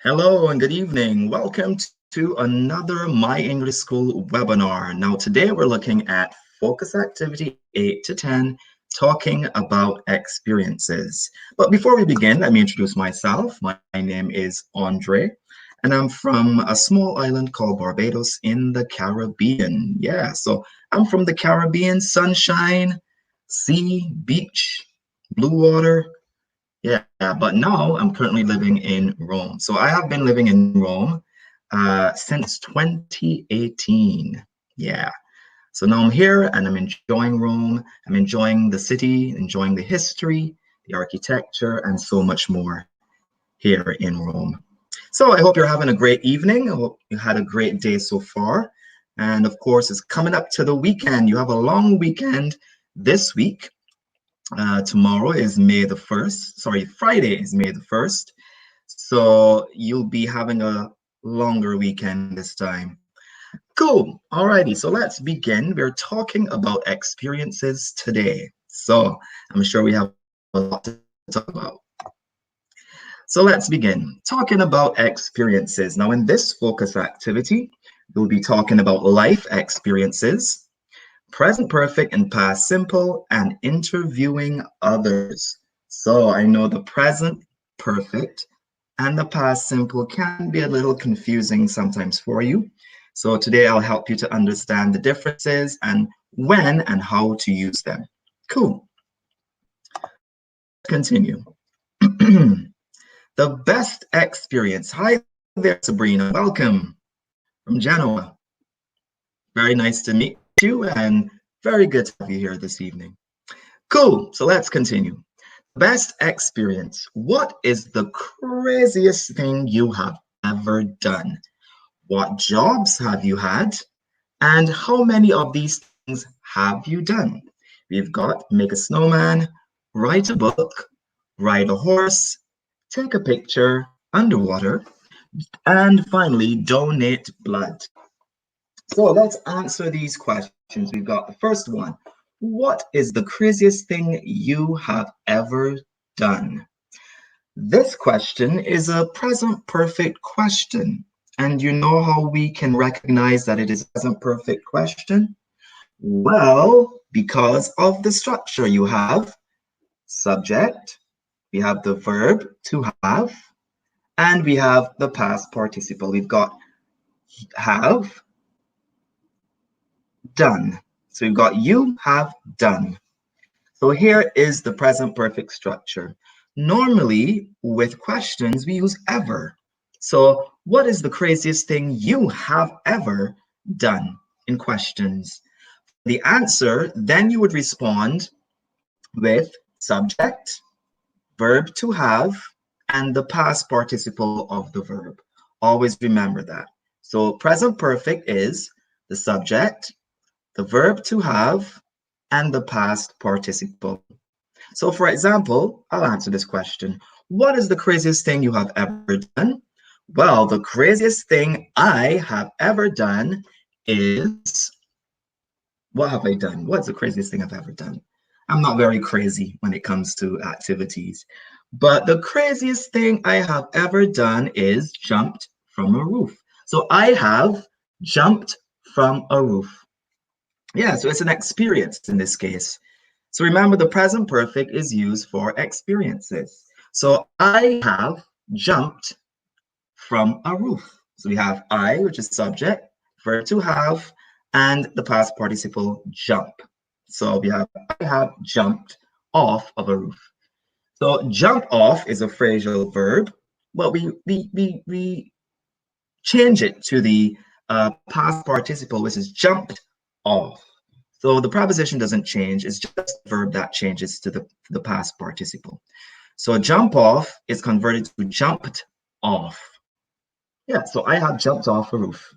Hello and good evening. Welcome to another My English School webinar. Now, today we're looking at focus activity 8 to 10, talking about experiences. But before we begin, let me introduce myself. My name is Andre, and I'm from a small island called Barbados in the Caribbean. Yeah, so I'm from the Caribbean, sunshine, sea, beach, blue water. Yeah, but now I'm currently living in Rome. So I have been living in Rome since 2018. Yeah. So now I'm here and I'm enjoying Rome. I'm enjoying the city, enjoying the history, the architecture, and so much more here in Rome. So I hope you're having a great evening. I hope you had a great day so far. And of course, it's coming up to the weekend. You have a long weekend this week. Tomorrow is May the 1st. Sorry, Friday is May the 1st. So you'll be having a longer weekend this time. Cool. Alrighty, so let's begin. We're talking about experiences today. So I'm sure we have a lot to talk about. So let's begin. Talking about experiences. Now, in this focus activity, we'll be talking about life experiences, present perfect and past simple, and interviewing others. So I know the present perfect and the past simple can be a little confusing sometimes for you. So today I'll help you to understand the differences and when and how to use them. Cool. Continue. The best experience. Hi there, Sabrina. Welcome from Genoa. Very nice to meet you and very good to have you here this evening. Cool. So let's continue. Best experience. What is the craziest thing you have ever done? What jobs have you had? And how many of these things have you done? We've got make a snowman, write a book, ride a horse, take a picture underwater, and finally donate blood. So let's answer these questions. We've got the first one. What is the craziest thing you have ever done? This question is a present perfect question. And you know how we can recognize that it is a present perfect question? Well, because of the structure you have subject, we have the verb to have, and we have the past participle. We've got have, done. So we've got you have done. So here is the present perfect structure. Normally, with questions, we use ever. So what is the craziest thing you have ever done in questions? The answer, then you would respond with subject, verb to have, and the past participle of the verb. Always remember that. So present perfect is the subject, the verb to have, and the past participle. So for example, I'll answer this question. What is the craziest thing you have ever done? Well, the craziest thing I have ever done is, what have I done? What's the craziest thing I've ever done? I'm not very crazy when it comes to activities, but the craziest thing I have ever done is jumped from a roof. So I have jumped from a roof. Yeah, so it's an experience in this case. So remember, the present perfect is used for experiences. So I have jumped from a roof. So we have I, which is subject, verb to have, and the past participle jump. So we have I have jumped off of a roof. So jump off is a phrasal verb, but we change it to the past participle, which is jumped off. So the preposition doesn't change, it's just the verb that changes to the past participle. So jump off is converted to jumped off. Yeah, so I have jumped off a roof.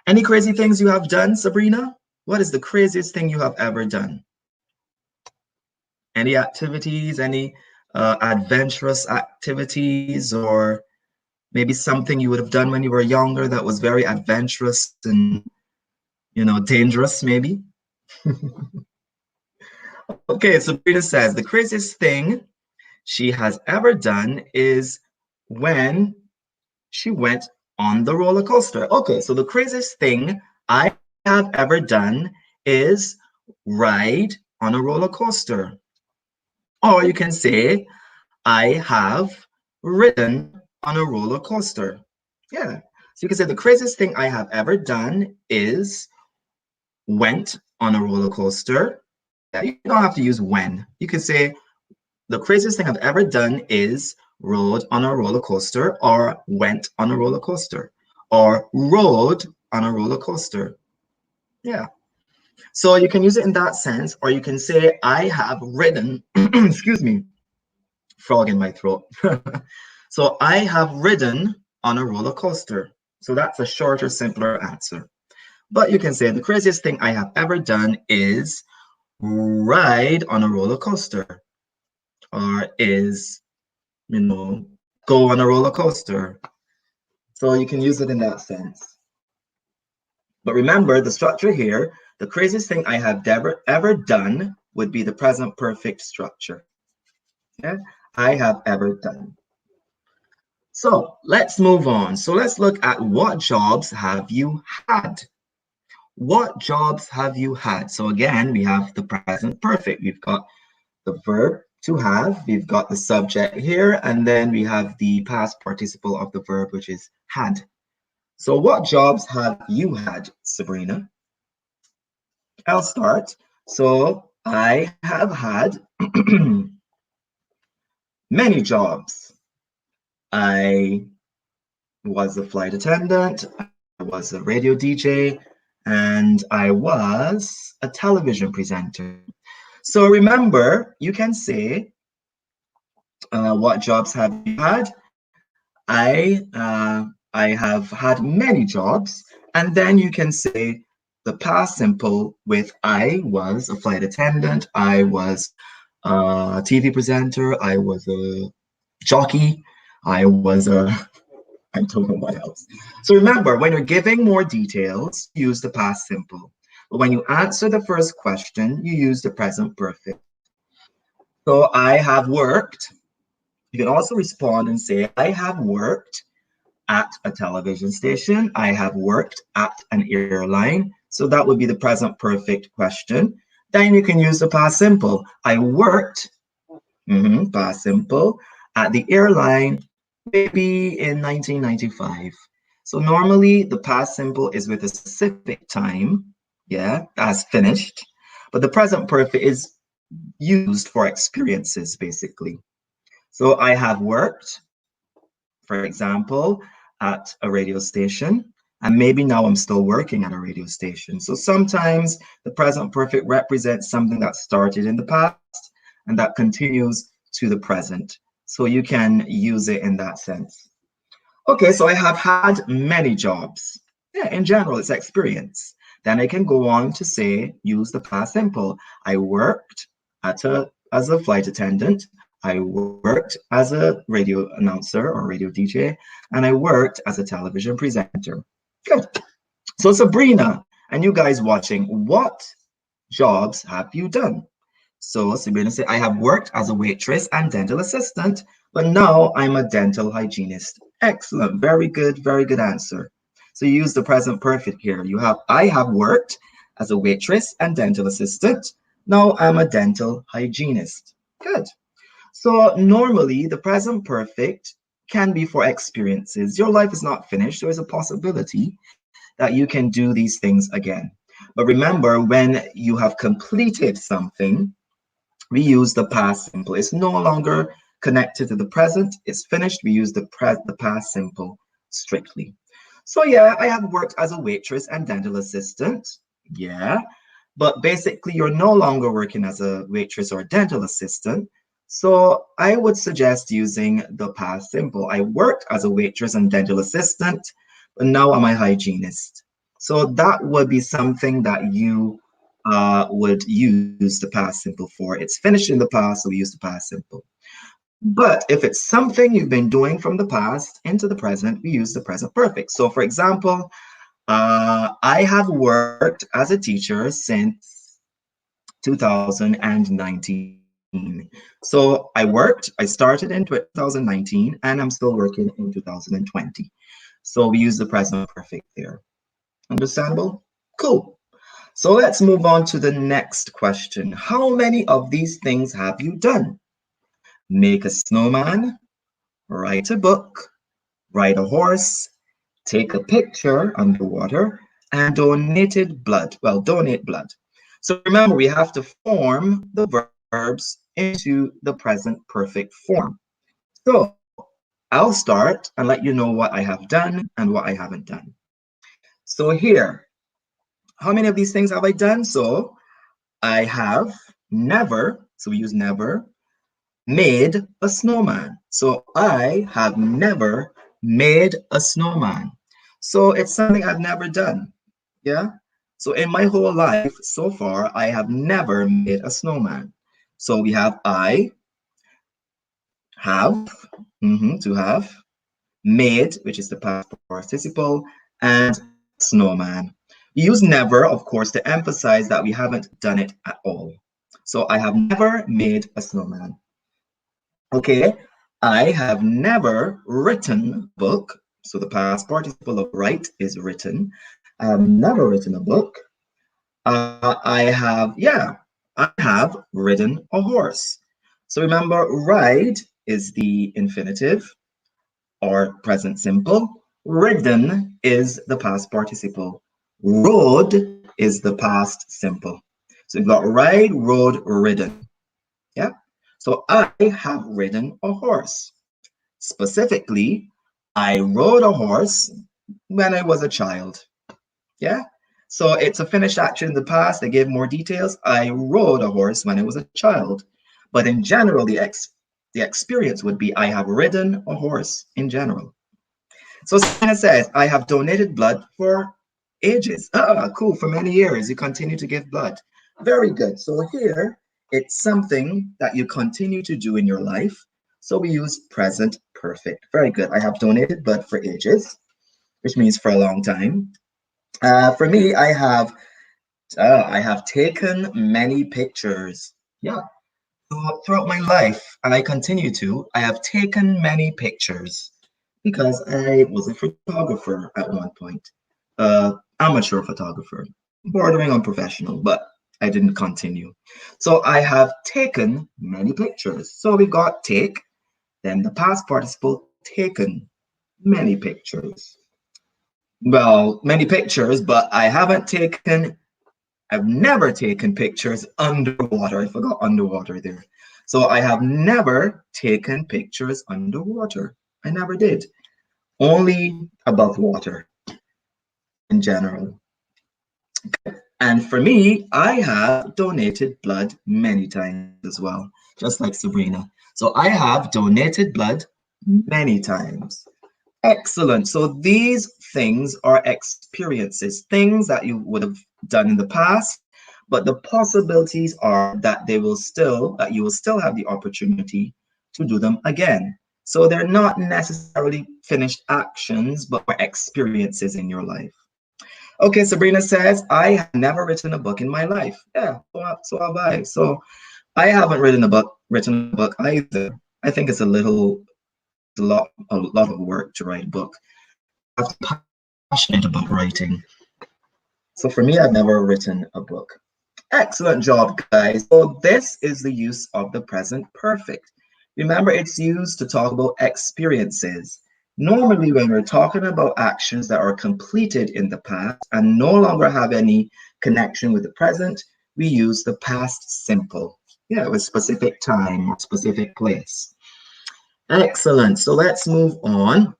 Any crazy things you have done, Sabrina? What is the craziest thing you have ever done? Any activities, any adventurous activities, or maybe something you would have done when you were younger that was very adventurous and, dangerous, maybe? Okay, Sabrina says the craziest thing she has ever done is when She went on the roller coaster. Okay, so the craziest thing I have ever done is ride on a roller coaster. Or you can say, I have ridden on a roller coaster. Yeah. So you can say the craziest thing I have ever done is went on a roller coaster. Yeah, you don't have to use when. You can say the craziest thing I've ever done is rode on a roller coaster or went on a roller coaster or rode on a roller coaster. Yeah. So you can use it in that sense, or you can say, I have ridden, excuse me, frog in my throat. So I have ridden on a roller coaster. So that's a shorter, simpler answer. But you can say the craziest thing I have ever done is ride on a roller coaster, or is, go on a roller coaster. So you can use it in that sense. But remember the structure here, the craziest thing I have ever done would be the present perfect structure. Yeah, I have ever done. So let's move on. So let's look at what jobs have you had? What jobs have you had? So again, we have the present perfect. We've got the verb to have, we've got the subject here, and then we have the past participle of the verb, which is had. So what jobs have you had, Sabrina? I'll start. So I have had many jobs. I was a flight attendant, I was a radio DJ, and I was a television presenter. So remember, you can say, what jobs have you had? I have had many jobs, and then you can say the past simple with I was a flight attendant, I was a TV presenter, I was a jockey, I was a I don't know what else. So remember, when you're giving more details, use the past simple. But when you answer the first question, you use the present perfect. So I have worked. You can also respond and say, I have worked at a television station. I have worked at an airline. So that would be the present perfect question. Then you can use the past simple. I worked, past simple, at the airline maybe in 1995. So normally the past simple is with a specific time, yeah, as finished. But the present perfect is used for experiences, basically. So I have worked, for example, at a radio station, and maybe now I'm still working at a radio station. So sometimes the present perfect represents something that started in the past and that continues to the present. So you can use it in that sense. Okay, so I have had many jobs. Yeah, in general, it's experience. Then I can go on to say, use the past simple. I worked as a flight attendant. I worked as a radio announcer or radio DJ, and I worked as a television presenter. Good. So Sabrina, and you guys watching, what jobs have you done? So Sabrina said, I have worked as a waitress and dental assistant, but now I'm a dental hygienist. Excellent. Very good answer. So you use the present perfect here. You have, I have worked as a waitress and dental assistant. Now I'm a dental hygienist. Good. So normally the present perfect can be for experiences. Your life is not finished. There is a possibility that you can do these things again. But remember, when you have completed something, we use the past simple. It's no longer connected to the present. It's finished. We use the past simple strictly. So yeah, I have worked as a waitress and dental assistant. Yeah, but basically you're no longer working as a waitress or dental assistant. So I would suggest using the past simple. I worked as a waitress and dental assistant, but now I'm a hygienist. So that would be something that you would use the past simple for. It's finished in the past, so we use the past simple. But if it's something you've been doing from the past into the present, we use the present perfect. So for example, I have worked as a teacher since 2019. So I started in 2019 and I'm still working in 2020. So we use the present perfect there. Understandable? Cool. So let's move on to the next question. How many of these things have you done? Make a snowman, write a book, ride a horse, take a picture underwater, and donated blood. Well, donate blood. So remember, we have to form the verbs into the present perfect form. So I'll start and let you know what I have done and what I haven't done. So here, how many of these things have I done? So I have never, so we use never, made a snowman. So I have never made a snowman. So it's something I've never done. Yeah. So in my whole life so far, I have never made a snowman. So we have I have, to have, made, which is the past participle, and snowman. We use never, of course, to emphasize that we haven't done it at all. So I have never made a snowman. Okay, I have never written a book. So the past participle of write is written. I have never written a book. I have ridden a horse. So remember, ride is the infinitive or present simple. Ridden is the past participle. Rode is the past simple. So we've got ride, rode, ridden. Yeah. So I have ridden a horse. Specifically, I rode a horse when I was a child. Yeah. So it's a finished action in the past. I gave more details. I rode a horse when I was a child. But in general, the experience would be I have ridden a horse in general. So Sina says, I have donated blood for ages. Cool. For many years, you continue to give blood. Very good. So here, it's something that you continue to do in your life. So we use present perfect. Very good. I have donated blood for ages, which means for a long time. For me, I have taken many pictures. Yeah. So throughout my life, and I continue to, I have taken many pictures because I was a photographer at one point, amateur photographer, bordering on professional, but I didn't continue. So I have taken many pictures. So we got take, then the past participle taken many pictures. Well, many pictures, but I've never taken pictures underwater. I forgot underwater there. So I have never taken pictures underwater. I never did. Only above water in general. And for me, I have donated blood many times as well, just like Sabrina. So I have donated blood many times. Excellent. So these things are experiences, things that you would have done in the past, but the possibilities are that that you will still have the opportunity to do them again. So they're not necessarily finished actions, but experiences in your life. Okay, Sabrina says, I have never written a book in my life. Yeah, so have I. So I haven't written a book either. I think it's a lot of work to write a book. You have to be passionate about writing. So for me, I've never written a book. Excellent job, guys. So this is the use of the present perfect. Remember, it's used to talk about experiences. Normally, when we're talking about actions that are completed in the past and no longer have any connection with the present, we use the past simple. Yeah, with specific time or specific place. Excellent. So let's move on.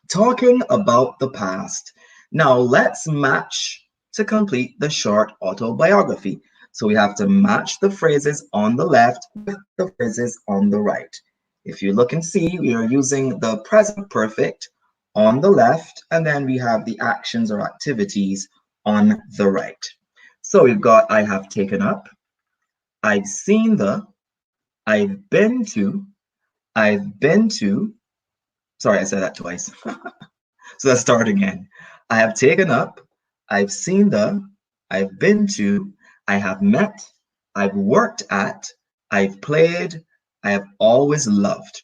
Talking about the past. Now let's match to complete the short autobiography. So we have to match the phrases on the left with the phrases on the right. If you look and see, we are using the present perfect on the left, and then we have the actions or activities on the right. So we've got I have taken up, I've seen the, I've been to, I've been to, sorry, I said that twice. So let's start again. I have taken up, I've seen the, I've been to, I have met, I've worked at, I've played, I have always loved.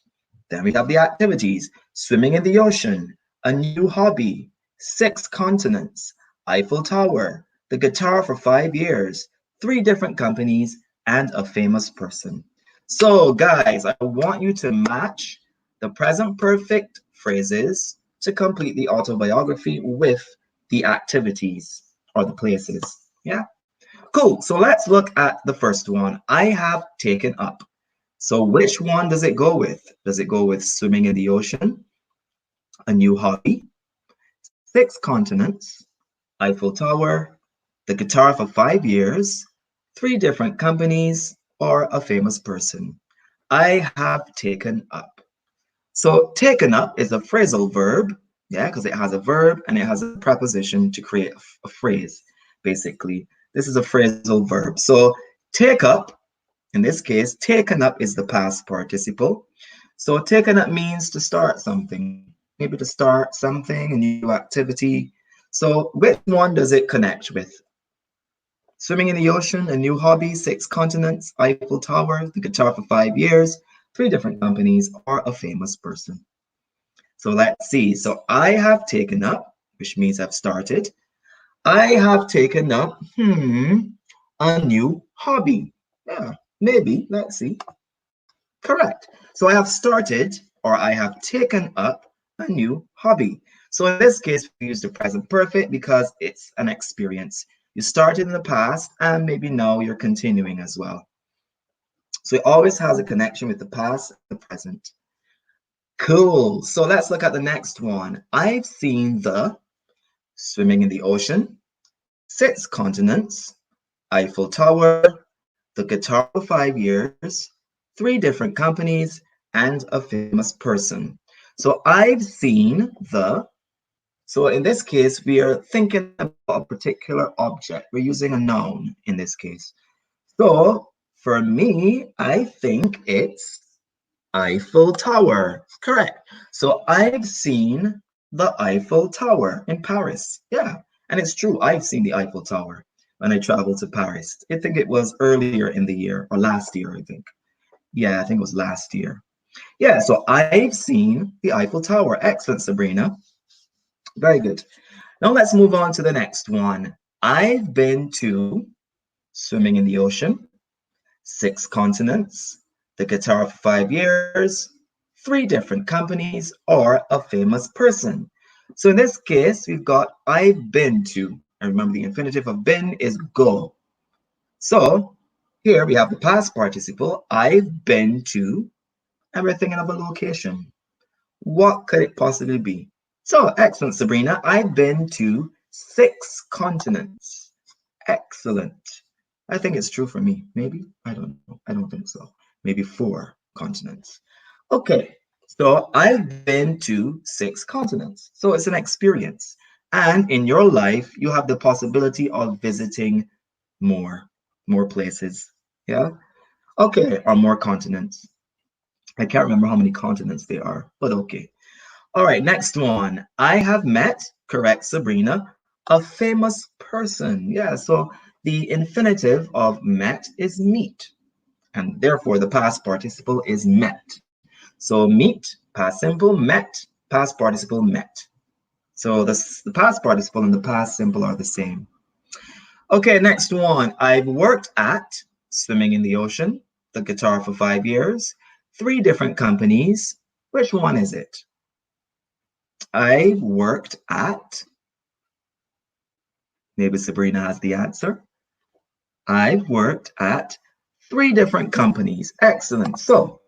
Then we have the activities: swimming in the ocean, a new hobby, 6 continents, Eiffel Tower, the guitar for 5 years, 3 different companies, and a famous person. So, guys, I want you to match the present perfect phrases to complete the autobiography with the activities or the places. Yeah, cool. So let's look at the first one. I have taken up. So which one does it go with? Does it go with swimming in the ocean, a new hobby, 6 continents, Eiffel Tower, the guitar for 5 years, 3 different companies, or a famous person? I have taken up. So taken up is a phrasal verb, yeah, because it has a verb and it has a preposition to create a phrase, basically. This is a phrasal verb. So take up, in this case, taken up is the past participle. So taken up means to start something, maybe to start something, a new activity. So which one does it connect with? Swimming in the ocean, a new hobby, 6 continents, Eiffel Tower, the guitar for 5 years, 3 different companies, or a famous person. So let's see. So I have taken up, which means I've started. I have taken up, a new hobby. Yeah, maybe. Let's see. Correct. So I have started or I have taken up a new hobby. So in this case, we use the present perfect because it's an experience. You started in the past and maybe now you're continuing as well. So it always has a connection with the past and the present. Cool. So let's look at the next one. I've seen the swimming in the ocean, 6 continents, Eiffel Tower, the guitar for 5 years, 3 different companies, and a famous person. So I've seen the, so in this case, we are thinking about a particular object. We're using a noun in this case. So for me, I think it's Eiffel Tower. Correct. So I've seen the Eiffel Tower in Paris. Yeah. And it's true. I've seen the Eiffel Tower when I traveled to Paris. I think it was earlier in the year or last year, I think. Yeah, I think it was last year. Yeah, so I've seen the Eiffel Tower. Excellent, Sabrina. Very good. Now let's move on to the next one. I've been to swimming in the ocean, 6 continents, the guitar for 5 years, 3 different companies, or a famous person. So in this case, we've got I've been to. And remember, the infinitive of been is go. So here we have the past participle. I've been to, and we're thinking of a location. What could it possibly be? So excellent, Sabrina. I've been to 6 continents. Excellent. I think it's true for me. Maybe. I don't know. I don't think so. Maybe 4 continents. Okay. So I've been to 6 continents. So it's an experience. And in your life, you have the possibility of visiting more, more places. Yeah. Okay. Or more continents. I can't remember how many continents there are, but okay. All right. Next one. I have met, correct, Sabrina, a famous person. Yeah. So the infinitive of met is meet, and therefore the past participle is met. So meet, past simple, met, past participle, met. So the past participle and the past simple are the same. Okay, next one. I've worked at swimming in the ocean, the guitar for 5 years, 3 different companies. Which one is it? I've worked at, maybe Sabrina has the answer. I've worked at 3 different companies. Excellent. So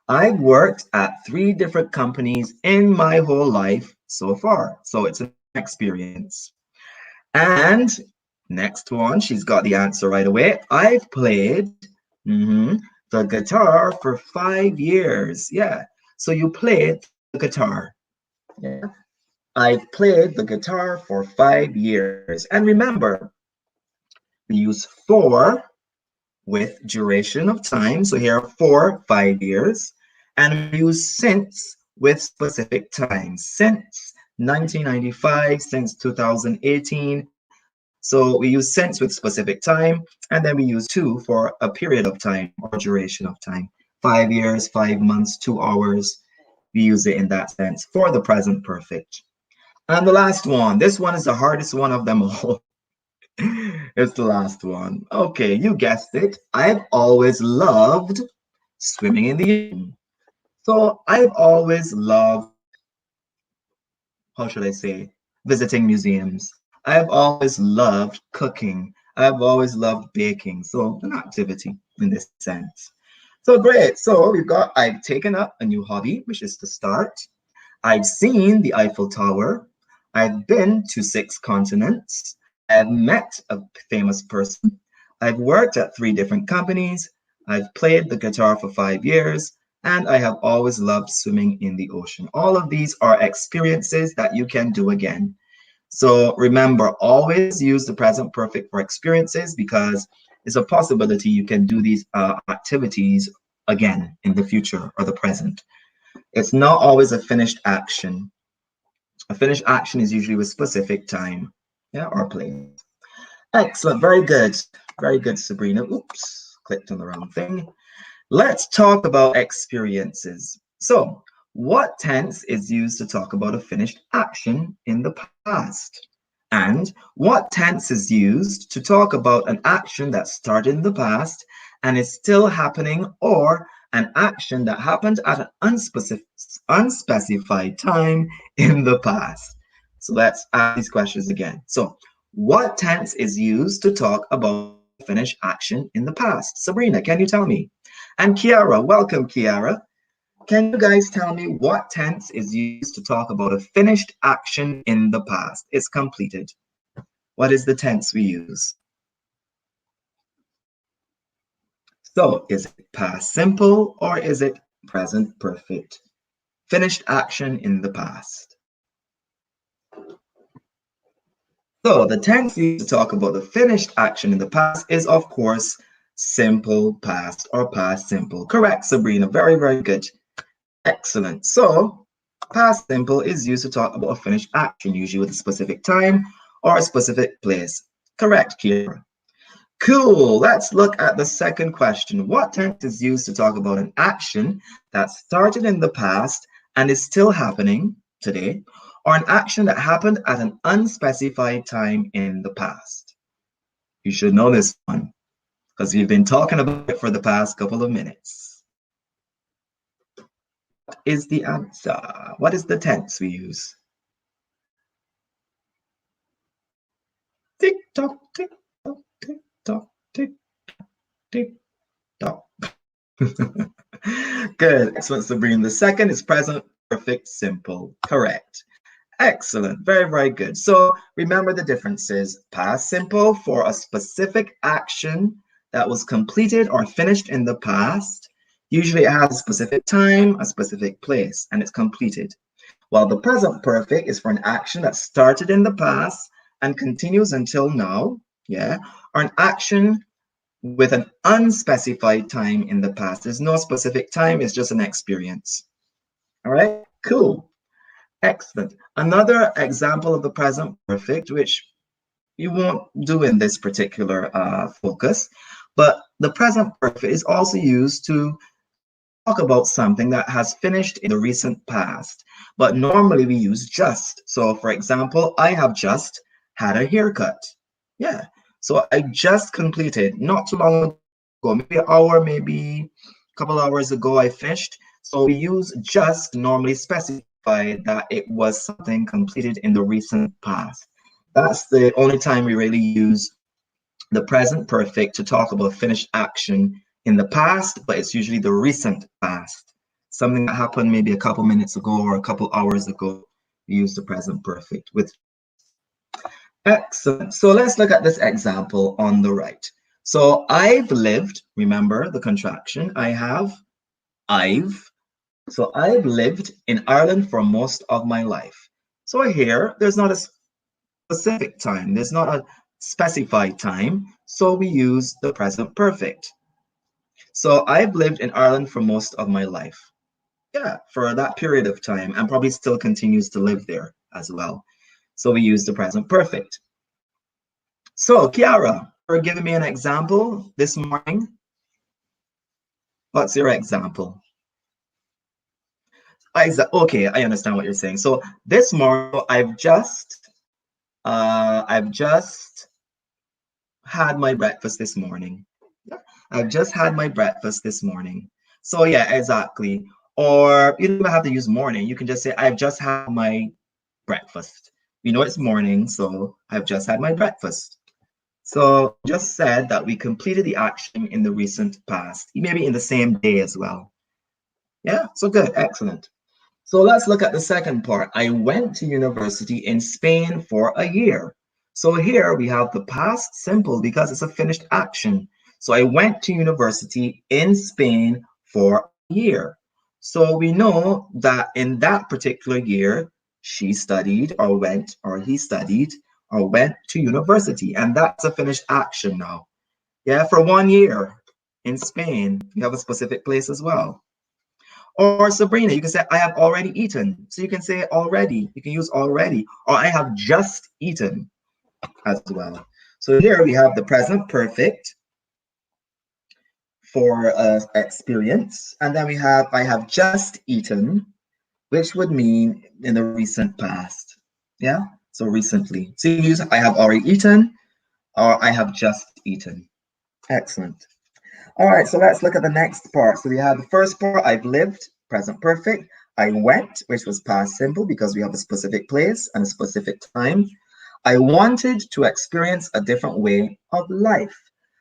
I've worked at 3 different companies in my whole life so far. So it's an experience. And next one, she's got the answer right away. I've played the guitar for 5 years. Yeah. So you played the guitar. Yeah. I've played the guitar for 5 years. And remember, we use for with duration of time. So here for 5 years. And we use since with specific time. Since 1995, since 2018. So we use since with specific time, and then we use to for a period of time or duration of time. 5 years, 5 months, 2 hours. We use it in that sense for the present perfect. And the last one, this one is the hardest one of them all. It's the last one. Okay, you guessed it. I've always loved swimming in the ocean. So I've always loved, how should I say, visiting museums. I've always loved cooking. I've always loved baking. So an activity in this sense. So great. So I've taken up a new hobby, which is to start. I've seen the Eiffel Tower. I've been to 6 continents. I've met a famous person. I've worked at 3 different companies. I've played the guitar for 5 years. And I have always loved swimming in the ocean. All of these are experiences that you can do again. So remember, always use the present perfect for experiences because it's a possibility you can do these activities again in the future or the present. It's not always a finished action. A finished action is usually with specific time, yeah, or place. Excellent, very good. Very good, Sabrina. Oops, clicked on the wrong thing. Let's talk about experiences. So, what tense is used to talk about a finished action in the past? And what tense is used to talk about an action that started in the past and is still happening, or an action that happened at an unspecified time in the past? So let's ask these questions again. So, what tense is used to talk about a finished action in the past? Sabrina, can you tell me? And Kiara, welcome, Kiara. Can you guys tell me what tense is used to talk about a finished action in the past? It's completed. What is the tense we use? So, is it past simple or is it present perfect? Finished action in the past. So, the tense used to talk about the finished action in the past is, of course, simple past or past simple. Correct, Sabrina. Very, very good. Excellent. So, past simple is used to talk about a finished action, usually with a specific time or a specific place. Correct, Kira. Cool. Let's look at the second question. What tense is used to talk about an action that started in the past and is still happening today, or an action that happened at an unspecified time in the past? You should know this one because we've been talking about it for the past couple of minutes. What is the answer? What is the tense we use? Tick tock, tick tock, tick tock, tick tick tock. Good. Excellent, Sabrina. The second is present perfect simple. Correct. Excellent. Very, very good. So remember the differences. Past simple for a specific action that was completed or finished in the past. Usually it has a specific time, a specific place, and it's completed. While the present perfect is for an action that started in the past and continues until now, yeah, or an action with an unspecified time in the past. There's no specific time, it's just an experience. All right, cool. Excellent. Another example of the present perfect, which you won't do in this particular focus, but the present perfect is also used to talk about something that has finished in the recent past, but normally we use just. So for example, I have just had a haircut. Yeah. So I just completed, not too long ago, maybe an hour, maybe a couple hours ago, I finished. So we use just normally specify that it was something completed in the recent past. That's the only time we really use the present perfect to talk about finished action in the past, but it's usually the recent past. Something that happened maybe a couple minutes ago or a couple hours ago, we use the present perfect with. Excellent. So let's look at this example on the right. So I've lived, remember the contraction, I've. So I've lived in Ireland for most of my life. So here, there's not a specific time, there's not a specified time, so we use the present perfect. So I've lived in Ireland for most of my life. Yeah, for that period of time, and probably still continues to live there as well. So we use the present perfect. So, Kiara, you're giving me an example this morning. What's your example? Okay, I understand what you're saying. So this morning, I've just had my breakfast this morning. Yeah, I've just had my breakfast this morning. So yeah, exactly. Or you don't even have to use morning. You can just say, I've just had my breakfast. We know it's morning, so I've just had my breakfast. So just said that we completed the action in the recent past, maybe in the same day as well. Yeah, so good, excellent. So let's look at the second part. I went to university in Spain for a year. So here we have the past simple because it's a finished action. So I went to university in Spain for a year. So we know that in that particular year, she studied or went, or he studied or went to university. And that's a finished action now. Yeah, for 1 year in Spain, you have a specific place as well. Or Sabrina, you can say, I have already eaten. So you can say already. You can use already. Or I have just eaten as well. So here we have the present perfect for experience. And then we have I have just eaten, which would mean in the recent past. Yeah? So recently. So you use I have already eaten or I have just eaten. Excellent. All right, so let's look at the next part. So we have the first part, I've lived, present perfect. I went, which was past simple because we have a specific place and a specific time. I wanted to experience a different way of life.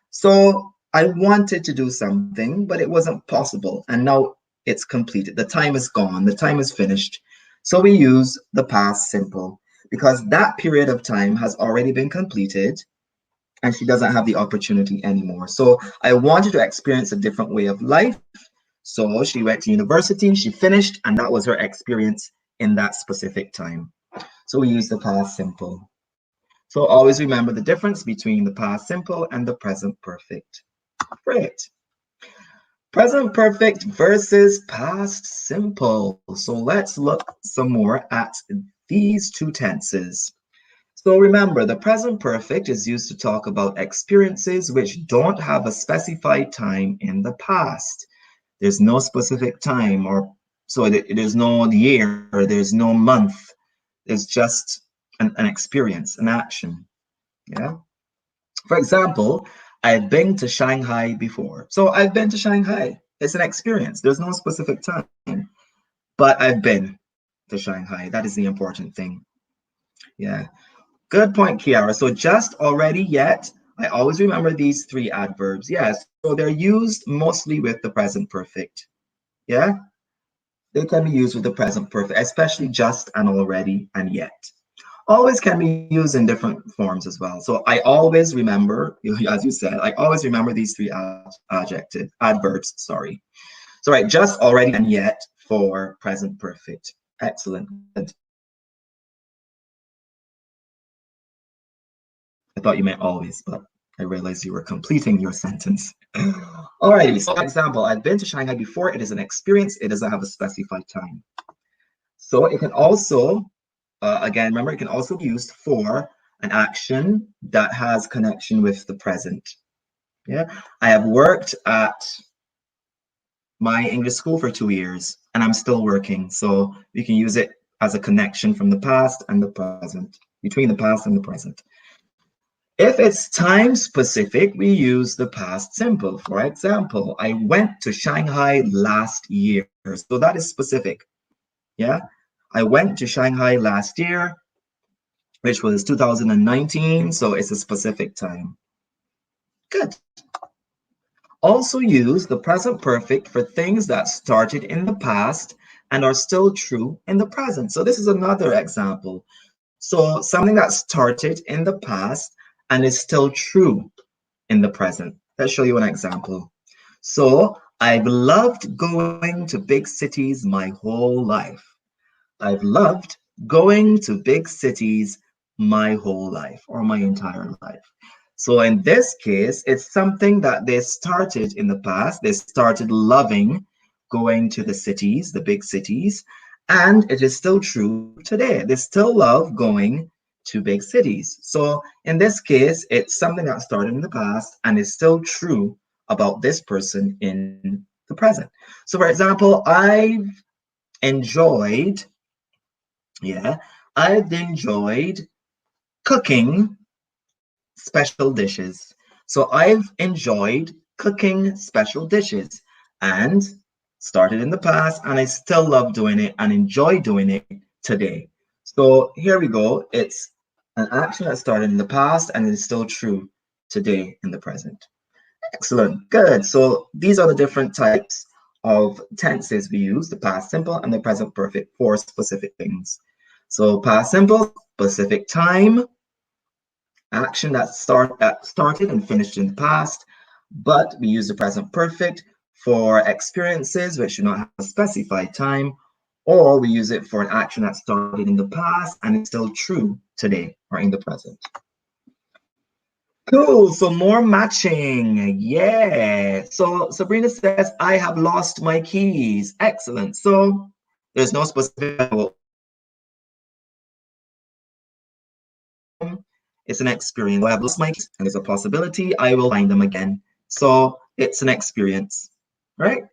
So I wanted to do something, but it wasn't possible. And now it's completed. The time is gone, the time is finished. So we use the past simple because that period of time has already been completed and she doesn't have the opportunity anymore. So I wanted to experience a different way of life. So she went to university, she finished, and that was her experience in that specific time. So we use the past simple. So always remember the difference between the past simple and the present perfect. Great. Present perfect versus past simple. So let's look some more at these two tenses. So remember, the present perfect is used to talk about experiences which don't have a specified time in the past. There's no specific time, or so there's no year, or there's no month. It's just an experience, an action. Yeah. For example, I've been to Shanghai before. So I've been to Shanghai. It's an experience. There's no specific time, but I've been to Shanghai. That is the important thing. Yeah. Good point, Kiara. So just already yet, I always remember these three adverbs. Yes, so they're used mostly with the present perfect. Yeah, they can be used with the present perfect, especially just and already and yet. Always can be used in different forms as well. So I always remember, as you said, I always remember these three adverbs, sorry. So right, just, already, and yet for present perfect. Excellent. Good. I thought you meant always, but I realized you were completing your sentence. Alrighty, so example, I've been to Shanghai before. It is an experience. It doesn't have a specified time. So it can also, again, remember, it can also be used for an action that has connection with the present. Yeah, I have worked at my English school for 2 years and I'm still working. So we can use it as a connection from the past and the present, between the past and the present. If it's time specific, we use the past simple. For example, I went to Shanghai last year. So that is specific. Yeah, I went to Shanghai last year, which was 2019. So it's a specific time. Good. Also use the present perfect for things that started in the past and are still true in the present. So this is another example. So something that started in the past and is still true in the present. Let's show you an example. So I've loved going to big cities my whole life. I've loved going to big cities my whole life or my entire life. So in this case, it's something that they started in the past. They started loving going to the cities, the big cities, and it is still true today. They still love going two big cities. So in this case, it's something that started in the past and is still true about this person in the present. So for example, enjoyed, yeah, I've enjoyed cooking special dishes. So I've enjoyed cooking special dishes and started in the past, and I still love doing it and enjoy doing it today. So here we go. It's an action that started in the past and is still true today in the present. Excellent. Good. So these are the different types of tenses we use, the past simple and the present perfect for specific things. So past simple, specific time, action that started and finished in the past, but we use the present perfect for experiences which do not have a specified time, or we use it for an action that started in the past and is still true today or in the present. Cool, so more matching. Yeah. So Sabrina says, I have lost my keys. Excellent. So there's no specific, it's an experience. So I have lost my keys, and there's a possibility I will find them again. So it's an experience, right?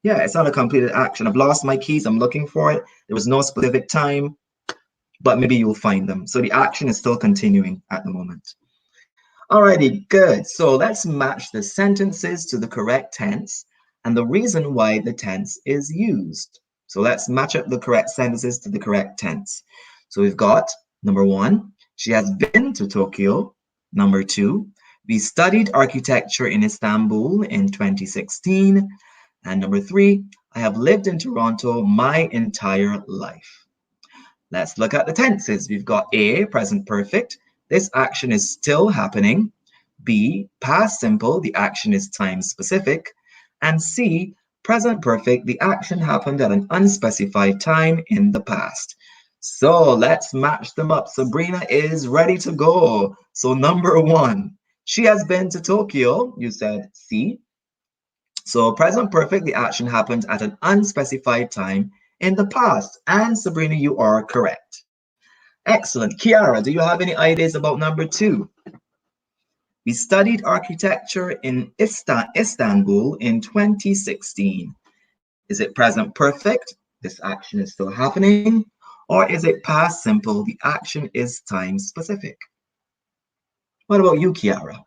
Yeah, it's not a completed action. I've lost my keys, I'm looking for it. There was no specific time, but maybe you'll find them. So the action is still continuing at the moment. Alrighty, good. So let's match the sentences to the correct tense and the reason why the tense is used. So let's match up the correct sentences to the correct tense. So we've got number one, she has been to Tokyo. Number two, we studied architecture in Istanbul in 2016. And number three, I have lived in Toronto my entire life. Let's look at the tenses. We've got A, present perfect. This action is still happening. B, past simple. The action is time specific. And C, present perfect. The action happened at an unspecified time in the past. So let's match them up. Sabrina is ready to go. So number one, she has been to Tokyo. You said C. So present perfect, the action happened at an unspecified time in the past. And Sabrina, you are correct. Excellent. Kiara, do you have any ideas about number two? We studied architecture in Istanbul in 2016. Is it present perfect? This action is still happening. Or is it past simple? The action is time specific. What about you, Kiara?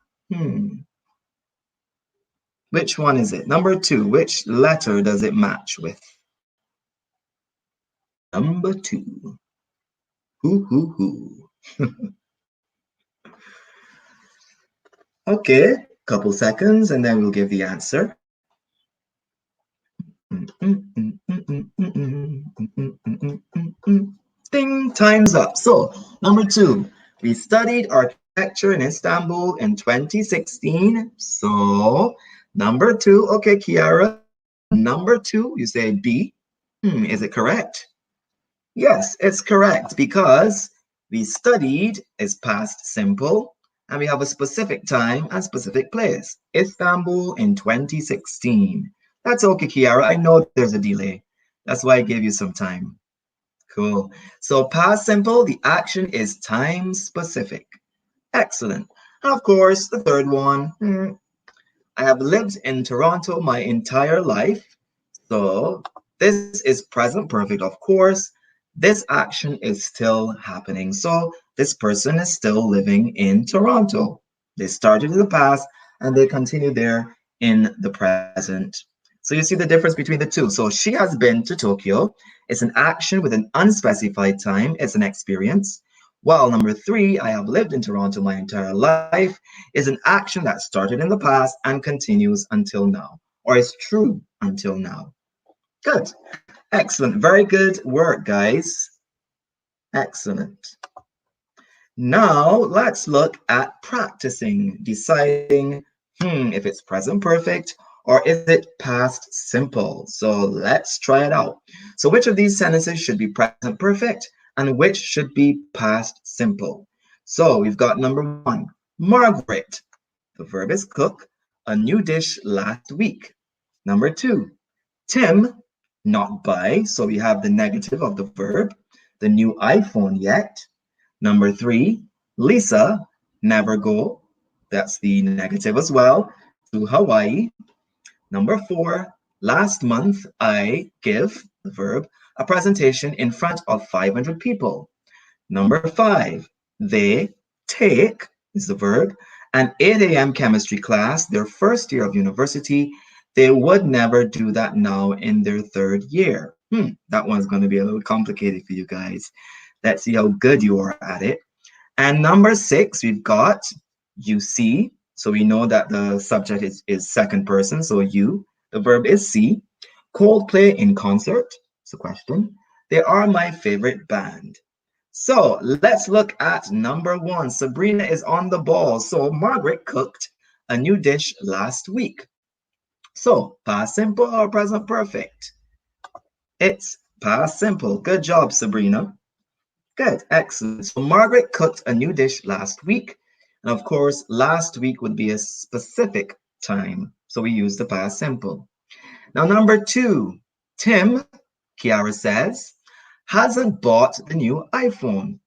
Which one is it? Number two, which letter does it match with? Number two. Hoo. Okay, couple seconds and then we'll give the answer. Ding, time's up. So, number two, we studied architecture in Istanbul in 2016. So, number two, okay, Kiara, number two, you say B. Is it correct? Yes, it's correct because we studied is past simple and we have a specific time and specific place. Istanbul in 2016. That's okay, Kiara. I know there's a delay. That's why I gave you some time. Cool. So past simple, the action is time specific. Excellent. And of course, the third one, I have lived in Toronto my entire life. So this is present perfect, of course. This action is still happening. So this person is still living in Toronto. They started in the past and they continue there in the present. So you see the difference between the two. So she has been to Tokyo. It's an action with an unspecified time. It's an experience. While number three, I have lived in Toronto my entire life, is an action that started in the past and continues until now, or is true until now. Good. Excellent. Very good work, guys. Excellent. Now, let's look at practicing, deciding if it's present perfect or is it past simple. So let's try it out. So which of these sentences should be present perfect and which should be past simple? So we've got number one, Margaret. The verb is cook, a new dish last week. Number two, Tim, not buy. So we have the negative of the verb, the new iPhone yet. Number 3, Lisa never go. That's the negative as well, to Hawaii. Number 4, last month I give, the verb, a presentation in front of 500 people. Number 5, they take, is the verb, an 8 a.m. chemistry class, their first year of university. They would never do that now in their third year. That one's going to be a little complicated for you guys. Let's see how good you are at it. And number 6, we've got you see. So we know that the subject is second person. So you, the verb is see. Coldplay in concert. It's a question. They are my favorite band. So let's look at number 1. Sabrina is on the ball. So Margaret cooked a new dish last week. So past simple or present perfect? It's past simple. Good job, Sabrina. Good, excellent. So Margaret cooked a new dish last week. And of course, last week would be a specific time. So we use the past simple. Now, number 2, Tim, Kiara says, hasn't bought the new iPhone.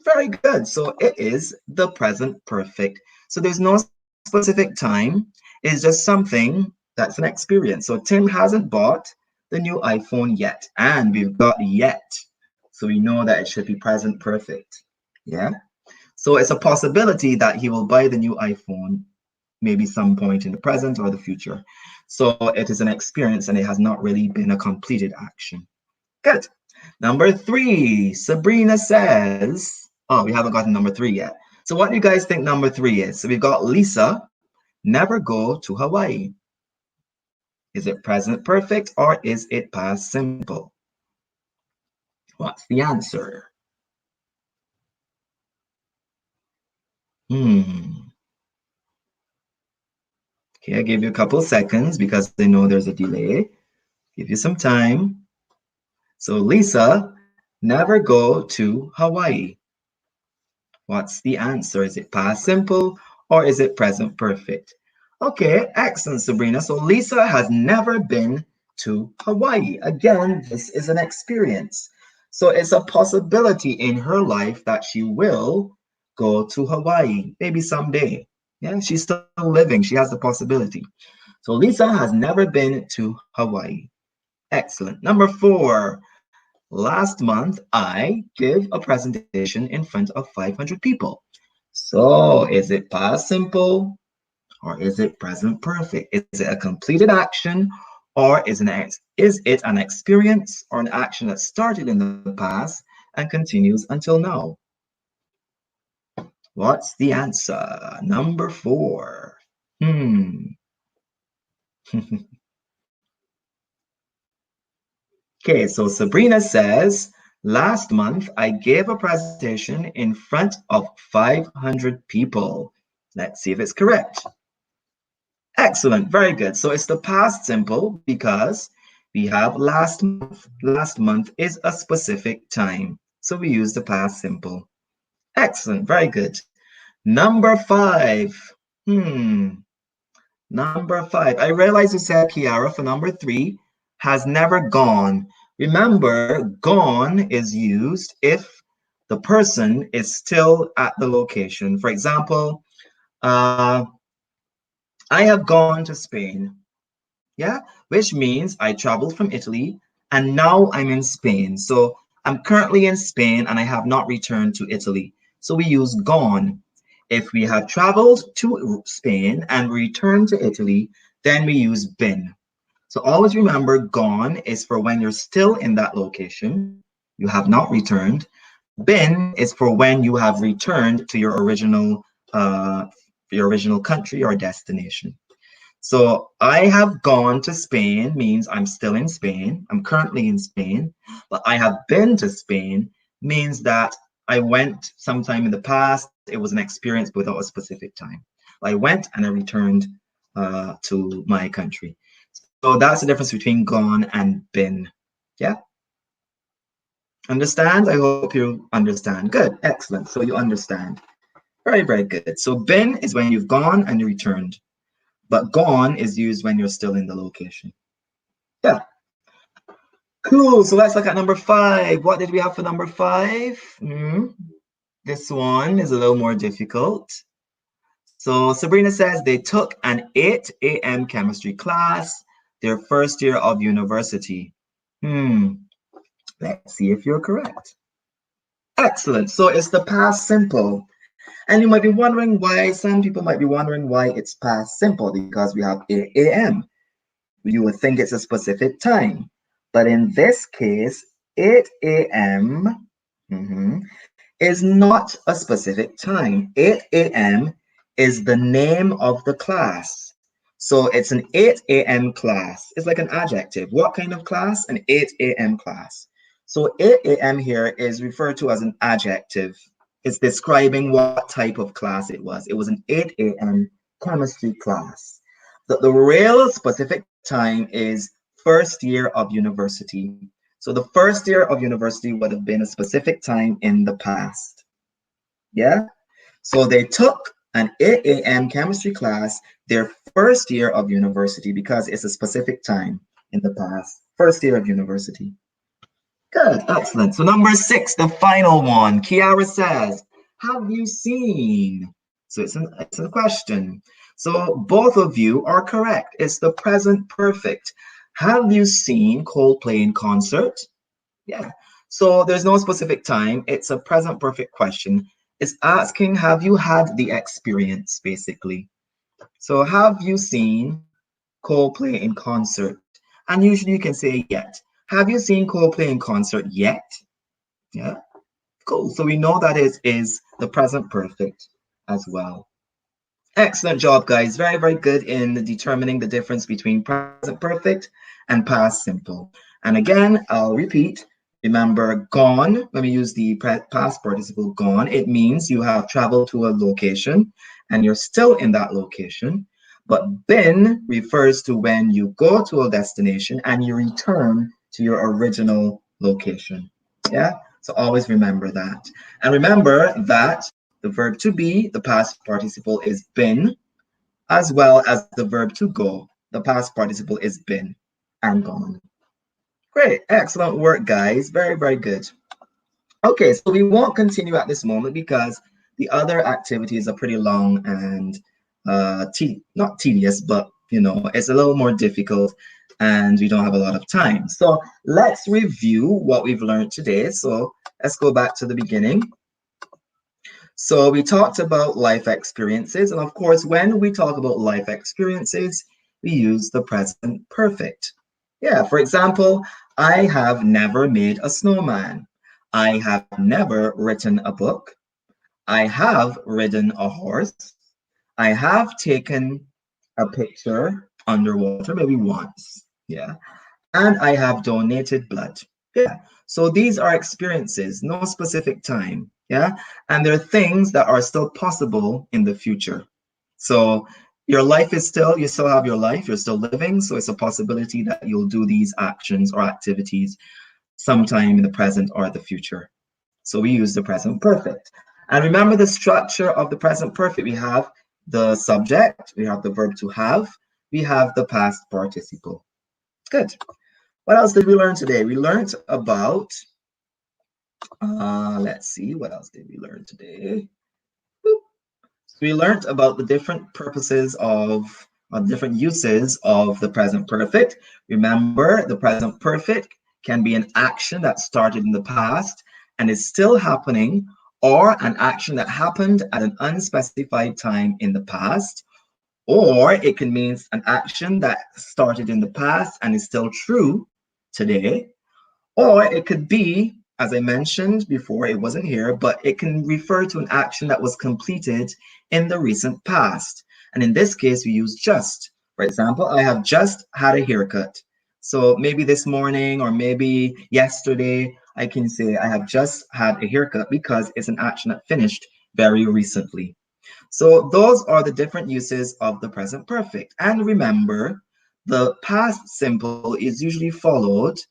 Very good. So it is the present perfect. So there's no specific time. It's just something that's an experience. So Tim hasn't bought the new iPhone yet. And we've got yet. So we know that it should be present perfect. Yeah. So it's a possibility that he will buy the new iPhone maybe some point in the present or the future. So it is an experience and it has not really been a completed action. Good. Number 3, Sabrina says, oh, we haven't gotten number 3 yet. So what do you guys think number 3 is? So we've got Lisa, never go to Hawaii. Is it present perfect or is it past simple? What's the answer? Okay, I give you a couple seconds because I know there's a delay. Give you some time. So Lisa, never go to Hawaii. What's the answer? Is it past simple or is it present perfect? Okay, excellent, Sabrina. So Lisa has never been to Hawaii. Again, this is an experience. So it's a possibility in her life that she will go to Hawaii, maybe someday. Yeah, she's still living. She has the possibility. So Lisa has never been to Hawaii. Excellent. Number 4, last month I gave a presentation in front of 500 people. So is it past simple or is it present perfect? Is it a completed action or is it an experience or an action that started in the past and continues until now? What's the answer? Number 4. Okay, so Sabrina says, last month I gave a presentation in front of 500 people. Let's see if it's correct. Excellent, very good. So it's the past simple because we have last month. Last month is a specific time. So we use the past simple. Excellent, very good. Number 5. Number 5. I realize you said Kiara for number 3 has never gone. Remember, gone is used if the person is still at the location. For example, I have gone to Spain. Yeah, which means I traveled from Italy and now I'm in Spain. So I'm currently in Spain and I have not returned to Italy. So we use gone. If we have traveled to Spain and returned to Italy, then we use been. So always remember, gone is for when you're still in that location, you have not returned. Been is for when you have returned to your original country or destination. So I have gone to Spain means I'm still in Spain. I'm currently in Spain, but I have been to Spain means that I went sometime in the past. It was an experience without a specific time. I went and I returned to my country. So that's the difference between gone and been. Yeah. Understand? I hope you understand. Good. Excellent. So you understand. Very, very good. So been is when you've gone and you returned. But gone is used when you're still in the location. Yeah. Cool. So let's look at number 5. What did we have for number 5? This one is a little more difficult. So Sabrina says they took an 8 a.m. chemistry class their first year of university. Let's see if you're correct. Excellent. So it's the past simple. And you might be wondering why, some people might be wondering why it's past simple because we have 8 a.m. You would think it's a specific time. But in this case, 8 a.m. Is not a specific time. 8 a.m. is the name of the class. So it's an 8 a.m. class. It's like an adjective. What kind of class? An 8 a.m. class. So 8 a.m. here is referred to as an adjective. It's describing what type of class it was. It was an 8 a.m. chemistry class. The real specific time is first year of university. So the first year of university would have been a specific time in the past. Yeah? So they took an 8 a.m. chemistry class their first year of university because it's a specific time in the past. First year of university. Good, excellent. So number 6, the final one. Kiara says, have you seen? So it's a question. So both of you are correct. It's the present perfect. Have you seen Coldplay in concert? Yeah. So there's no specific time. It's a present perfect question. It's asking, have you had the experience, basically? So have you seen Coldplay in concert? And usually you can say yet. Have you seen Coldplay in concert yet? Yeah. Cool. So we know that it is the present perfect as well. Excellent job, guys. Very, very good in determining the difference between present perfect and past simple. And again, I'll repeat. Remember, gone, when we use the past participle gone, it means you have traveled to a location and you're still in that location. But been refers to when you go to a destination and you return to your original location. Yeah? So always remember that. And remember that the verb to be, the past participle is been, as well as the verb to go. The past participle is been and gone. Great, excellent work, guys. Very, very good. Okay, so we won't continue at this moment because the other activities are pretty long and not tedious, but it's a little more difficult and we don't have a lot of time. So let's review what we've learned today. So let's go back to the beginning. So we talked about life experiences, and of course, when we talk about life experiences, we use the present perfect. Yeah, for example, I have never made a snowman. I have never written a book. I have ridden a horse. I have taken a picture underwater, maybe once. Yeah. And I have donated blood. Yeah. So these are experiences, no specific time. Yeah. And they're things that are still possible in the future. So your life is still, you still have your life, you're still living. So it's a possibility that you'll do these actions or activities sometime in the present or the future. So we use the present perfect. And remember the structure of the present perfect. We have the subject, we have the verb to have, we have the past participle. Good. What else did we learn today? We learned about, let's see, what else did we learn today? So we learned about the different purposes of, or different uses of the present perfect. Remember, the present perfect can be an action that started in the past and is still happening, or an action that happened at an unspecified time in the past, or it can mean an action that started in the past and is still true today, or it could be, as I mentioned before, it wasn't here, but it can refer to an action that was completed in the recent past. And in this case, we use just. For example, I have just had a haircut. So maybe this morning or maybe yesterday, I can say I have just had a haircut because it's an action that finished very recently. So those are the different uses of the present perfect. And remember, the past simple is usually follows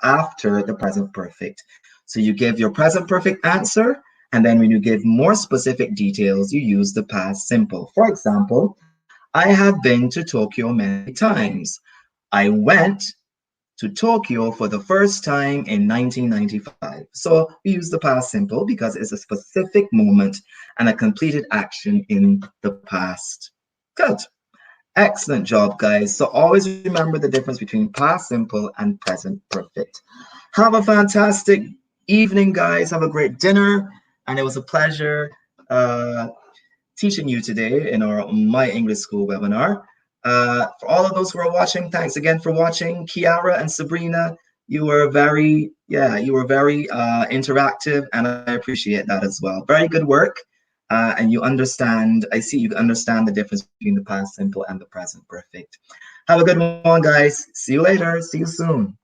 after the present perfect. So you give your present perfect answer, and then when you give more specific details, you use the past simple. For example, I have been to Tokyo many times. I went to Tokyo for the first time in 1995. So we use the past simple because it's a specific moment and a completed action in the past. Good. Excellent job, guys. So always remember the difference between past simple and present perfect. Have a fantastic evening, guys. Have a great dinner. And it was a pleasure teaching you today in our My English School webinar. For all of those who are watching, thanks again for watching. Kiara and Sabrina, you were very interactive, and I appreciate that as well. Very good work. And you understand, I see you understand the difference between the past simple and the present perfect. Have a good one, guys. See you later. See you soon.